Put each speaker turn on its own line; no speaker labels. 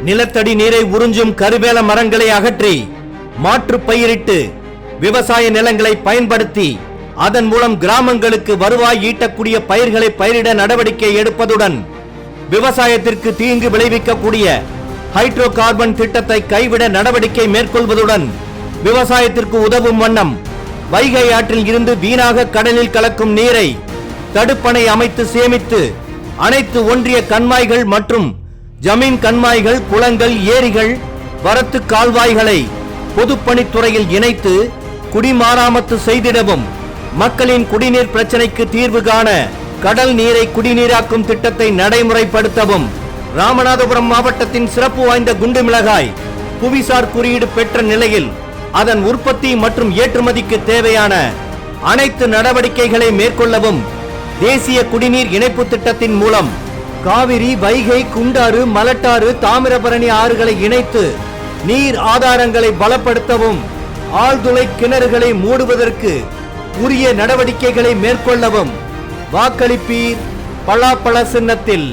நிலத்தடி நீரை உறிஞ்சும் கருவேல மரங்களை அகற்றி மாற்று பயிரிட்டு விவசாய நிலங்களை பயன்படுத்தி அதன் மூலம் கிராமங்களுக்கு வருவாய் ஈட்டக்கூடிய பயிர்களை பயிரிட நடவடிக்கை எடுப்பதுடன் விவசாயத்திற்கு தீங்கு விளைவிக்கக்கூடிய ஹைட்ரோ கார்பன் திட்டத்தை கைவிட நடவடிக்கை மேற்கொள்வதுடன் விவசாயத்திற்கு உதவும் வண்ணம் வைகை ஆற்றில் இருந்து வீணாக கடலில் கலக்கும் நீரை தடுப்பணை அமைத்து சேமித்து அனைத்து ஒன்றிய கண்மாய்கள் மற்றும் ஜமீன் கண்மாய்கள், குளங்கள், ஏரிகள், வரத்து கால்வாய்களை பொதுப்பணித்துறையில் இணைத்து குடிமாறாமத்து செய்திடவும், மக்களின் குடிநீர் பிரச்சனைக்கு தீர்வு காண கடல் நீரை குடிநீராக்கும் திட்டத்தை நடைமுறைப்படுத்தவும், ராமநாதபுரம் மாவட்டத்தின் சிறப்பு வாய்ந்த குண்டு மிளகாய் புவிசார் குறியீடு பெற்ற நிலையில் அதன் உற்பத்தி மற்றும் ஏற்றுமதிக்கு தேவையான அனைத்து நடவடிக்கைகளை மேற்கொள்ளவும், தேசிய குடிநீர் இணைப்பு திட்டத்தின் மூலம் காவிரி, வைகை, குண்டாறு, மலட்டாறு, தாமிரபரணி ஆறுகளை இணைத்து நீர் ஆதாரங்களை பலப்படுத்தவும், ஆழ்துளை கிணறுகளை மூடுவதற்கு உரிய நடவடிக்கைகளை மேற்கொள்ளவும் வாக்களிப்பீர் பலாப்பழ சின்னத்தில்.